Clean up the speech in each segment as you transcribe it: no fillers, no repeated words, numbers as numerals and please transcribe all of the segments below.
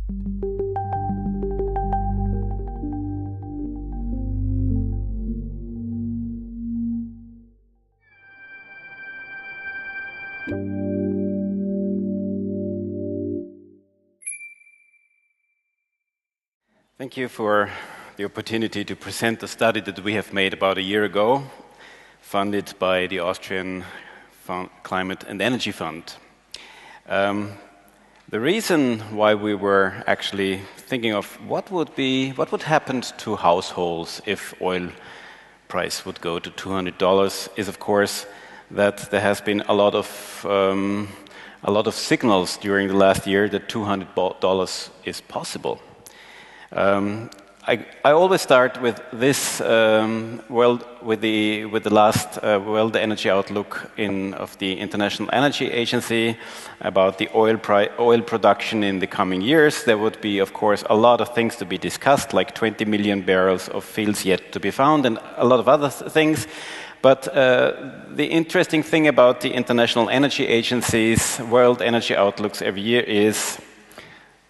Thank you for the opportunity to present the study that we have made about a year ago, funded by the Austrian Climate and Energy Fund. The reason why we were actually thinking of what would happen to households if oil price would go to $200 is, of course, that there has been a lot of signals during the last year that $200 is possible. I always start with this with the last World Energy Outlook of the International Energy Agency about the oil production in the coming years. There would be, of course, a lot of things to be discussed, like 20 million barrels of fields yet to be found, and a lot of other things. But the interesting thing about the International Energy Agency's World Energy Outlooks every year is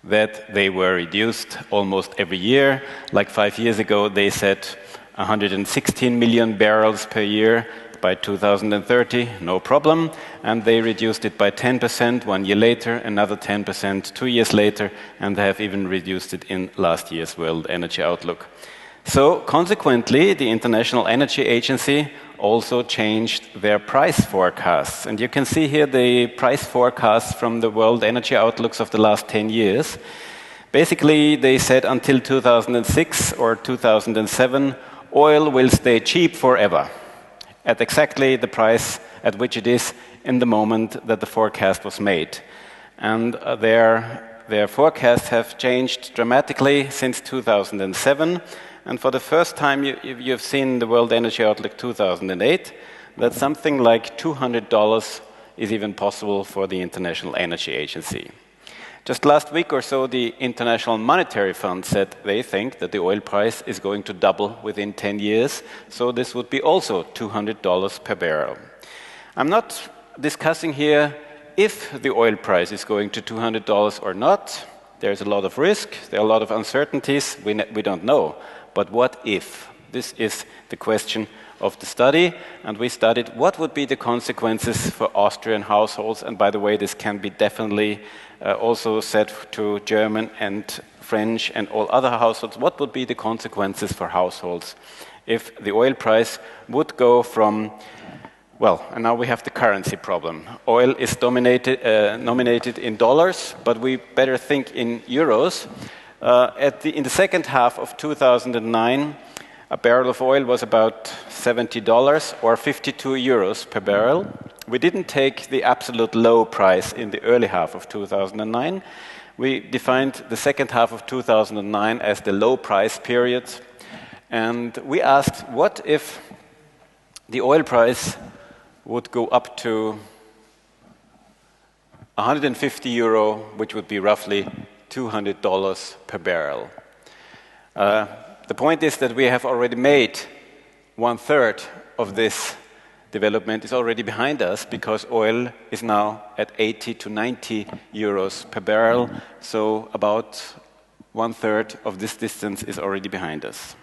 that they were reduced almost every year. Like 5 years ago, they said 116 million barrels per year by 2030, no problem. And they reduced it by 10% 1 year later, another 10% 2 years later, and they have even reduced it in last year's World Energy Outlook. So consequently, the International Energy Agency also changed their price forecasts. And you can see here the price forecasts from the World Energy Outlooks of the last 10 years. Basically, they said until 2006 or 2007, oil will stay cheap forever, at exactly the price at which it is in the moment that the forecast was made. And their forecasts have changed dramatically since 2007. And for the first time, you've seen the World Energy Outlook 2008, that something like $200 is even possible for the International Energy Agency. Just last week or so, the International Monetary Fund said they think that the oil price is going to double within 10 years, so this would be also $200 per barrel. I'm not discussing here if the oil price is going to $200 or not. There's a lot of risk, there are a lot of uncertainties, we don't know. But what if? This is the question of the study, and we studied what would be the consequences for Austrian households, and by the way, this can be definitely also said to German and French and all other households. What would be the consequences for households if the oil price would go from, well, and now we have the currency problem. Oil is nominated in dollars, but we better think in euros. In the second half of 2009, a barrel of oil was about $70 or 52 euros per barrel. We didn't take the absolute low price in the early half of 2009. We defined the second half of 2009 as the low price period. And we asked, what if the oil price would go up to 150 euro, which would be roughly $200 per barrel. The point is that we have already made 1/3 of this development is already behind us, because oil is now at 80 to 90 euros per barrel. So about 1/3 of this distance is already behind us.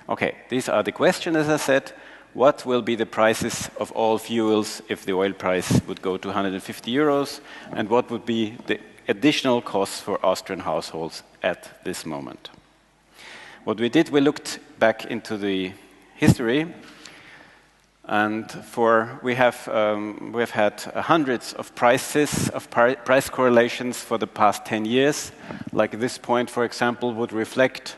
Okay, these are the questions, as I said. What will be the prices of all fuels if the oil price would go to 150 euros? And what would be the additional costs for Austrian households at this moment? What we did, we looked back into the history, and we have had hundreds of price correlations for the past 10 years. Like this point, for example, would reflect,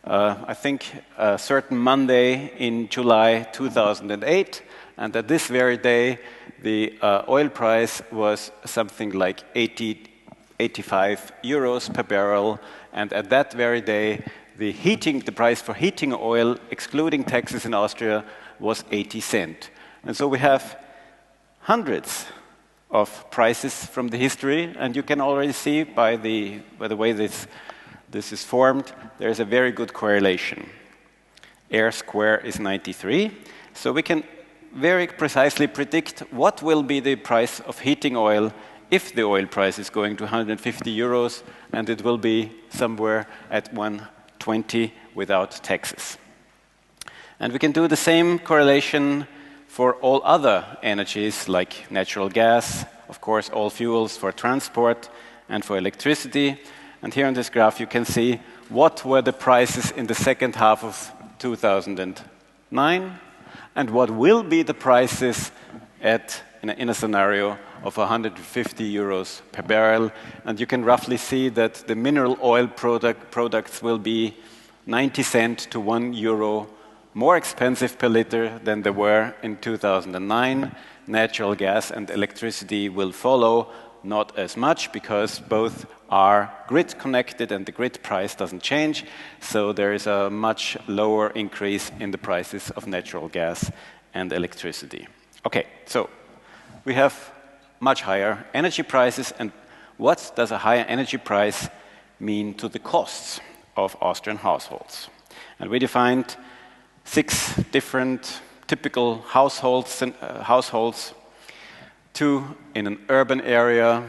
I think, a certain Monday in July 2008, and at this very day, the oil price was something like 85 euros per barrel, and at that very day, the price for heating oil, excluding taxes in Austria, was 80 cents. And so we have hundreds of prices from the history, and you can already see by the way this is formed, there is a very good correlation. R square is 93, so we can very precisely predict what will be the price of heating oil if the oil price is going to 150 euros, and it will be somewhere at 120 without taxes. And we can do the same correlation for all other energies like natural gas, of course all fuels for transport and for electricity. And here on this graph you can see what were the prices in the second half of 2009 and what will be the prices in a scenario of 150 euros per barrel. And you can roughly see that the mineral oil products will be 90 cents to €1 more expensive per liter than they were in 2009. Natural gas and electricity will follow, not as much because both are grid connected and the grid price doesn't change. So there is a much lower increase in the prices of natural gas and electricity. Okay, so we have much higher energy prices. And what does a higher energy price mean to the costs of Austrian households? And we defined 6 different typical households, 2 in an urban area,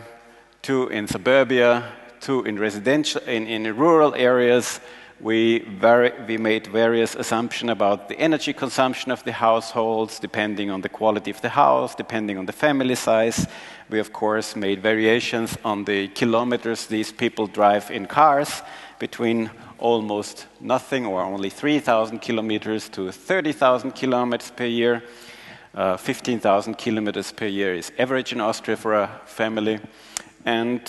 2 in suburbia, 2 in residential, in rural areas. We made various assumptions about the energy consumption of the households, depending on the quality of the house, depending on the family size. We, of course, made variations on the kilometers these people drive in cars, between almost nothing or only 3,000 kilometers to 30,000 kilometers per year. 15,000 kilometers per year is average in Austria for a family. And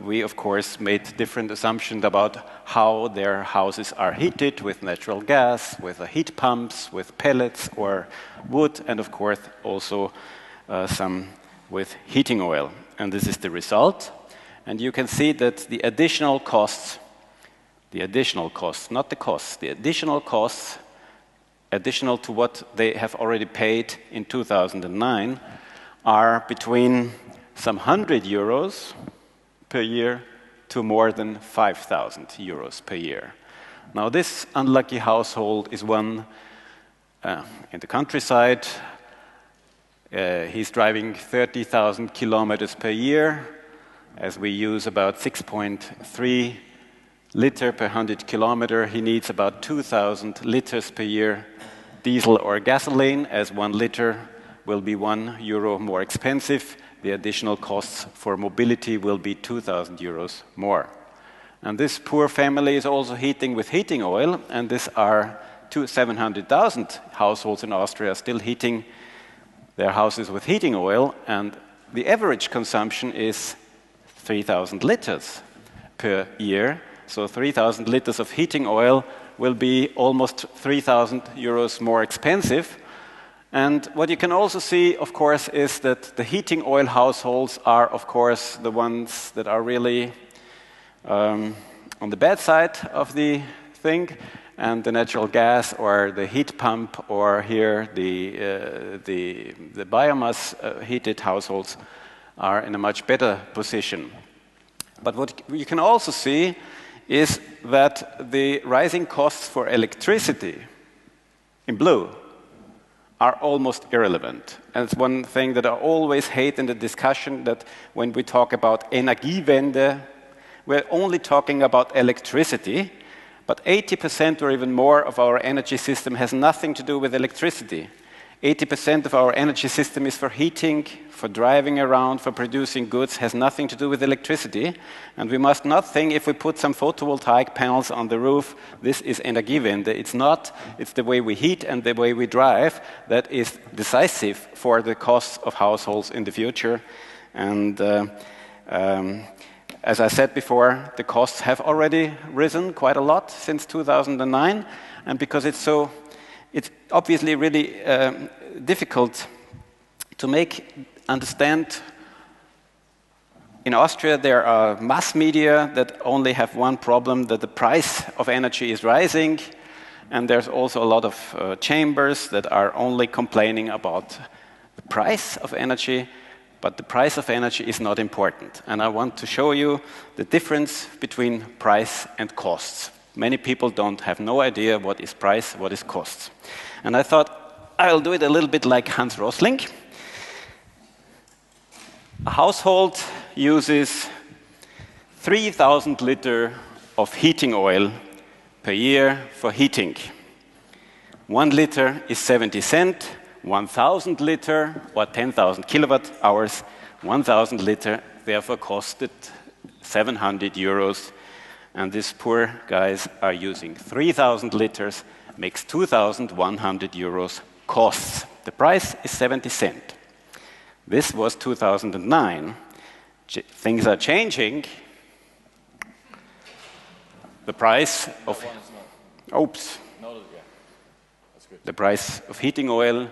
we, of course, made different assumptions about how their houses are heated with natural gas, with heat pumps, with pellets or wood, and, of course, also some with heating oil. And this is the result. And you can see that the additional costs, not the costs, the additional costs, additional to what they have already paid in 2009, are between some 100 euros per year to more than 5,000 euros per year. Now, this unlucky household is one in the countryside. He's driving 30,000 kilometers per year, as we use about 6.3 liter per 100 kilometer. He needs about 2,000 liters per year diesel or gasoline, as 1 liter will be €1 more expensive. The additional costs for mobility will be 2,000 euros more. And this poor family is also heating with heating oil, and these are 700,000 households in Austria still heating their houses with heating oil, and the average consumption is 3,000 liters per year. So 3,000 liters of heating oil will be almost 3,000 euros more expensive. And what you can also see, of course, is that the heating oil households are, of course, the ones that are really on the bad side of the thing, and the natural gas or the heat pump or here the biomass heated households are in a much better position. But what you can also see is that the rising costs for electricity in blue are almost irrelevant. And it's one thing that I always hate in the discussion, that when we talk about Energiewende, we're only talking about electricity, but 80% or even more of our energy system has nothing to do with electricity. 80% of our energy system is for heating, for driving around, for producing goods, has nothing to do with electricity. And we must not think if we put some photovoltaic panels on the roof, this is Energiewende. It's not. It's the way we heat and the way we drive that is decisive for the costs of households in the future. And as I said before, the costs have already risen quite a lot since 2009. And because it's obviously really difficult to understand. In Austria, there are mass media that only have one problem, that the price of energy is rising. And there's also a lot of chambers that are only complaining about the price of energy. But the price of energy is not important. And I want to show you the difference between price and costs. Many people have no idea what is price, what is costs. And I thought I'll do it a little bit like Hans Rosling. A household uses 3,000 liters of heating oil per year for heating. 1 liter is 70 cents, 1,000 liters or 10,000 kilowatt hours, 1,000 liters therefore costed 700 euros. And these poor guys are using 3,000 liters, makes 2,100 euros costs. The price is 70 cents. This was 2009. Things are changing. The price of the price of heating oil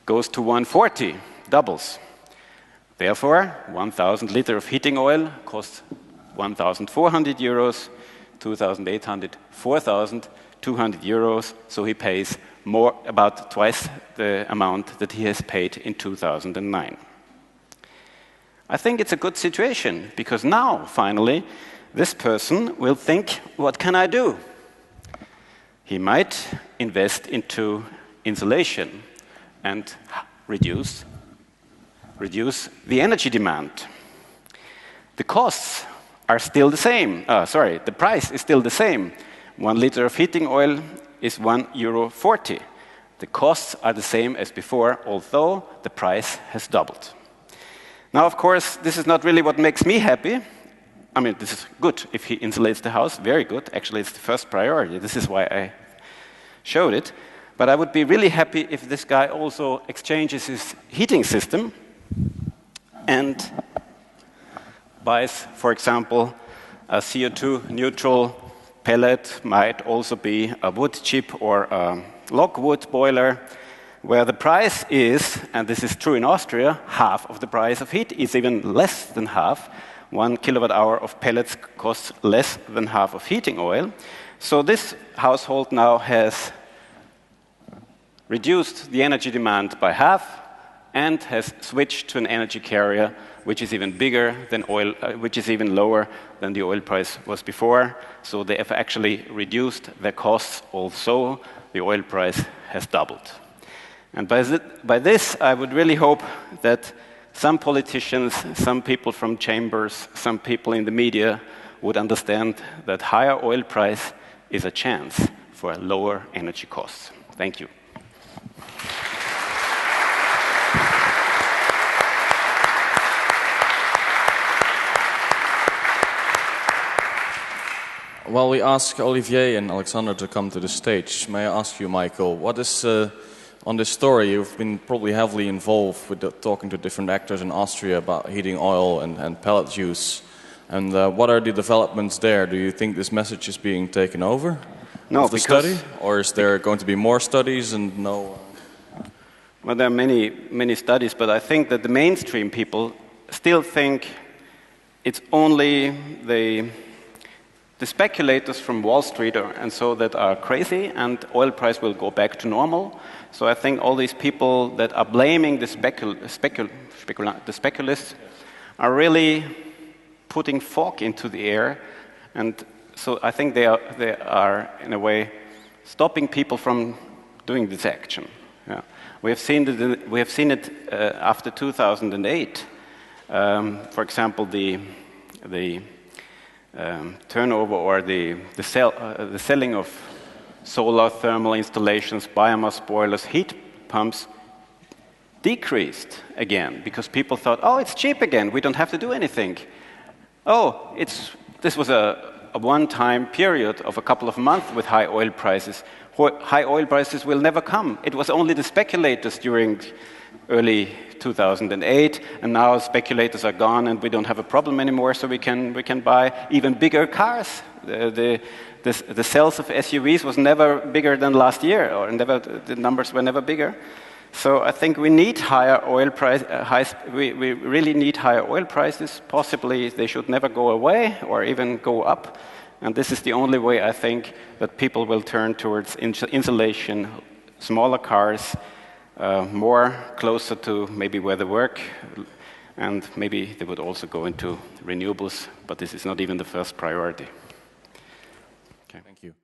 goes to 140, doubles. Therefore, 1,000 liters of heating oil costs 1,400 euros, 2,800, 4,200 euros. So he pays more, about twice the amount that he has paid in 2009. I think it's a good situation, because now, finally, this person will think, what can I do? He might invest into insulation and reduce the energy demand. The costs are still the same. The price is still the same. 1 liter of heating oil is €1.40. The costs are the same as before, although the price has doubled. Now, of course, this is not really what makes me happy. I mean, this is good if he insulates the house, very good. Actually, it's the first priority. This is why I showed it. But I would be really happy if this guy also exchanges his heating system and buys, for example, a CO2-neutral pellet, might also be a wood chip or a logwood boiler, where the price is, and this is true in Austria, half of the price of heat, is even less than half. 1 kilowatt hour of pellets costs less than half of heating oil. So this household now has reduced the energy demand by half and has switched to an energy carrier which is even bigger than oil, which is even lower than the oil price was before. So they have actually reduced their costs also. The oil price has doubled. And by this, I would really hope that some politicians, some people from chambers, some people in the media would understand that higher oil price is a chance for lower energy costs. Thank you. Well, we ask Olivier and Alexander to come to the stage. May I ask you, Michael, what is, on this story, you've been probably heavily involved with talking to different actors in Austria about heating oil and pellet use. And what are the developments there? Do you think this message is being taken over? No, of the study? Or is there going to be more studies and no? Well, there are many studies, but I think that the mainstream people still think it's only the speculators from Wall Street and so that are crazy, and oil price will go back to normal. So I think all these people that are blaming the speculists are really putting fog into the air, and so I think they are in a way stopping people from doing this action. Yeah. We have seen it after 2008. For example, the turnover or the selling of solar thermal installations, biomass boilers, heat pumps decreased again because people thought, oh, it's cheap again, we don't have to do anything. Oh, this was a one-time period of a couple of months with high oil prices. High oil prices will never come. It was only the speculators during early 2008, and now speculators are gone and we don't have a problem anymore, so we can buy even bigger cars. The sales of SUVs was never bigger than last year, or the numbers were never bigger. So I think we need higher oil price. We really need higher oil prices. Possibly they should never go away or even go up. And this is the only way I think that people will turn towards insulation, smaller cars, more closer to maybe where they work, and maybe they would also go into renewables, but this is not even the first priority. Okay. Thank you.